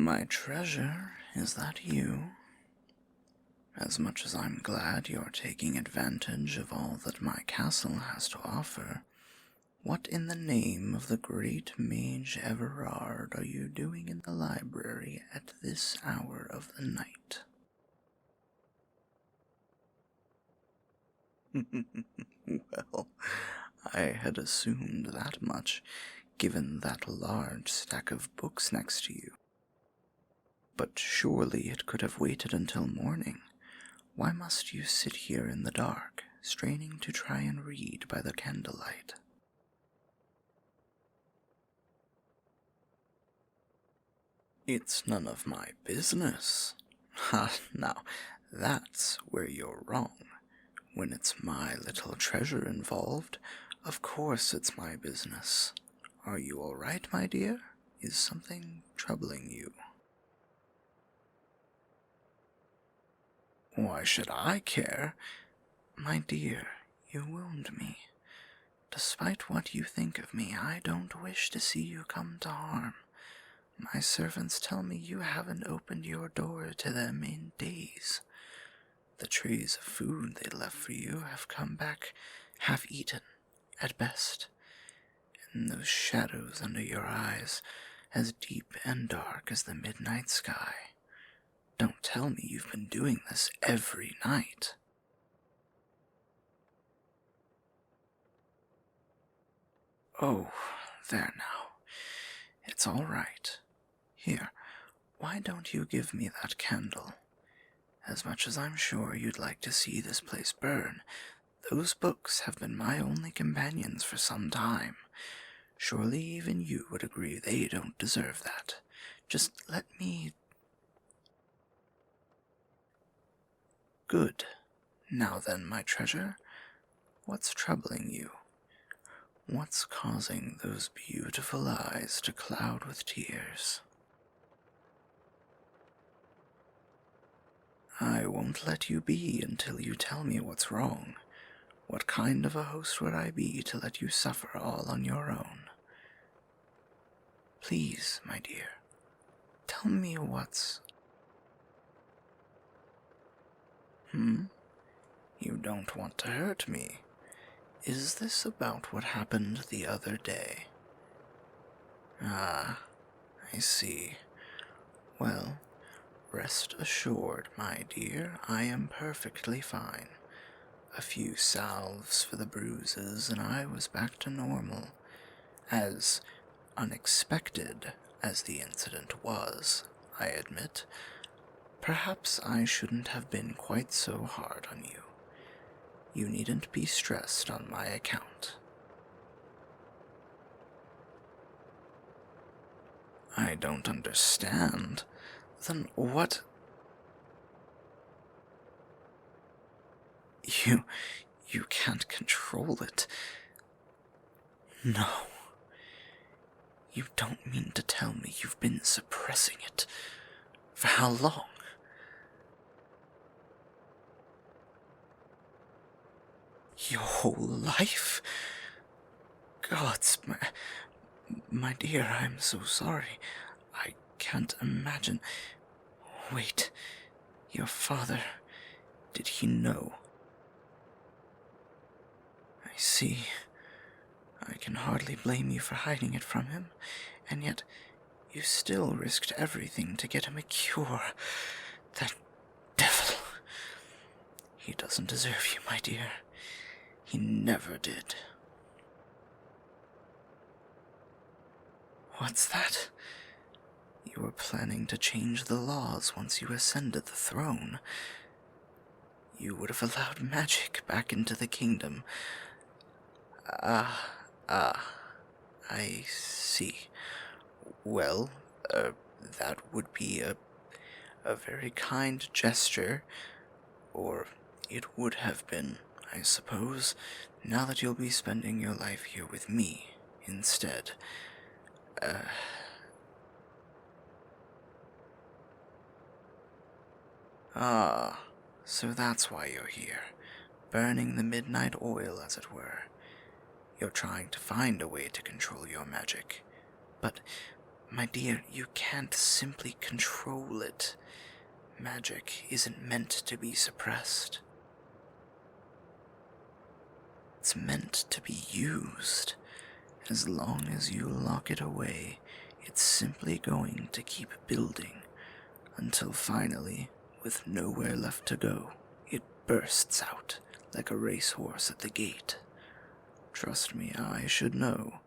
My treasure, is that you? As much as I'm glad you're taking advantage of all that my castle has to offer, what in the name of the great mage Everard are you doing in the library at this hour of the night? Well, I had assumed that much, given that large stack of books next to you. But surely it could have waited until morning. Why must you sit here in the dark, straining to try and read by the candlelight? It's none of my business. Ha, now, that's where you're wrong. When it's my little treasure involved, of course it's my business. Are you all right, my dear? Is something troubling you? Why should I care? My dear, you wound me. Despite what you think of me, I don't wish to see you come to harm. My servants tell me you haven't opened your door to them in days. The trays of food they left for you have come back half-eaten, at best, and those shadows under your eyes as deep and dark as the midnight sky. Don't tell me you've been doing this every night. Oh, there now. It's all right. Here, why don't you give me that candle? As much as I'm sure you'd like to see this place burn, those books have been my only companions for some time. Surely even you would agree they don't deserve that. Just let me... Good. Now then, my treasure, what's troubling you? What's causing those beautiful eyes to cloud with tears? I won't let you be until you tell me what's wrong. What kind of a host would I be to let you suffer all on your own? Please, my dear, tell me what's... You don't want to hurt me. Is this about what happened the other day? Ah, I see. Well, rest assured, my dear, I am perfectly fine. A few salves for the bruises, and I was back to normal. As unexpected as the incident was, I admit. Perhaps I shouldn't have been quite so hard on you. You needn't be stressed on my account. I don't understand. Then what? You can't control it. No. You don't mean to tell me you've been suppressing it. For how long? Your whole life? Gods, my dear, I'm so sorry. I can't imagine. Wait, your father, did he know? I see. I can hardly blame you for hiding it from him, and yet you still risked everything to get him a cure. That devil. He doesn't deserve you, my dear. He never did. What's that? You were planning to change the laws once you ascended the throne. You would have allowed magic back into the kingdom. I see. Well, that would be a very kind gesture, or it would have been, I suppose, now that you'll be spending your life here with me instead. So that's why you're here, burning the midnight oil, as it were. You're trying to find a way to control your magic, but My dear, you can't simply control it. Magic isn't meant to be suppressed. It's meant to be used. As long as you lock it away, it's simply going to keep building until finally, with nowhere left to go, it bursts out like a racehorse at the gate. Trust me, I should know.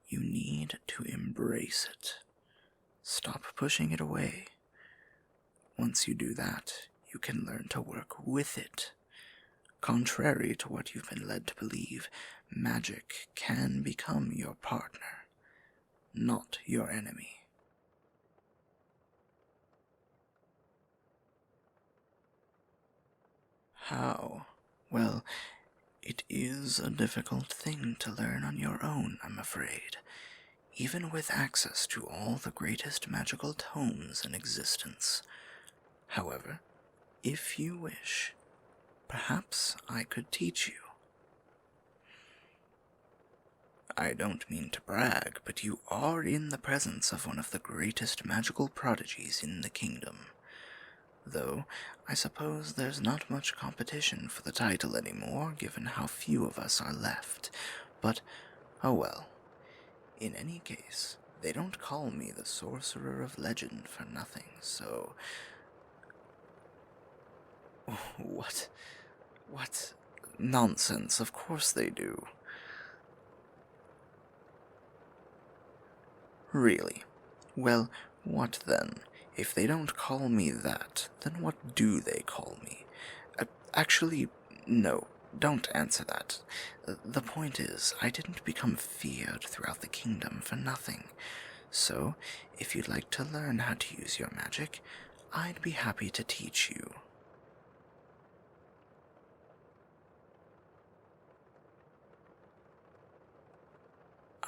You need to embrace it. Stop pushing it away. Once you do that, you can learn to work with it. Contrary to what you've been led to believe, magic can become your partner, not your enemy. How? Well, it is a difficult thing to learn on your own, I'm afraid, even with access to all the greatest magical tomes in existence. However, if you wish, perhaps I could teach you. I don't mean to brag, but you are in the presence of one of the greatest magical prodigies in the kingdom. Though, I suppose there's not much competition for the title anymore, given how few of us are left. But, oh well. In any case, they don't call me the Sorcerer of Legend for nothing, so... What? What? Nonsense, of course they do. Really? Well, what then? If they don't call me that, then what do they call me? Actually, no, don't answer that. The point is, I didn't become feared throughout the kingdom for nothing. So, if you'd like to learn how to use your magic, I'd be happy to teach you.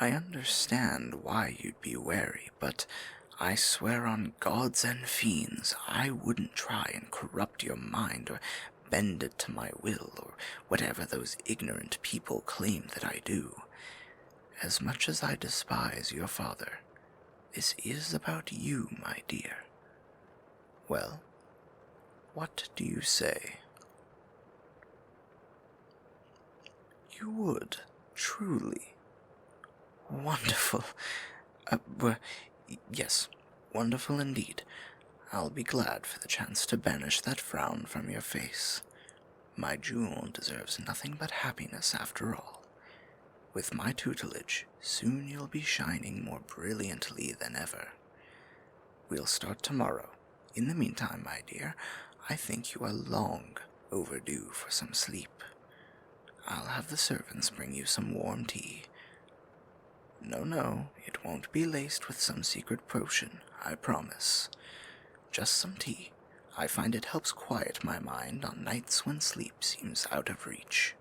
I understand why you'd be wary, but I swear on gods and fiends I wouldn't try and corrupt your mind or bend it to my will or whatever those ignorant people claim that I do. As much as I despise your father, this is about you, my dear. Well, what do you say? You would, truly. Wonderful. Yes, wonderful indeed. I'll be glad for the chance to banish that frown from your face. My jewel deserves nothing but happiness after all. With my tutelage, soon you'll be shining more brilliantly than ever. We'll start tomorrow. In the meantime, my dear, I think you are long overdue for some sleep. I'll have the servants bring you some warm tea. No, it won't be laced with some secret potion, I promise. Just some tea. I find it helps quiet my mind on nights when sleep seems out of reach.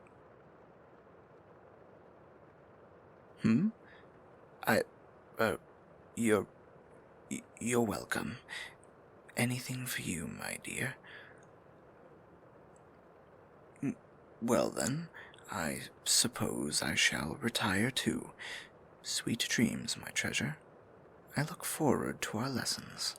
You're welcome. Anything for you, my dear. Well then, I suppose I shall retire too. Sweet dreams, my treasure. I look forward to our lessons.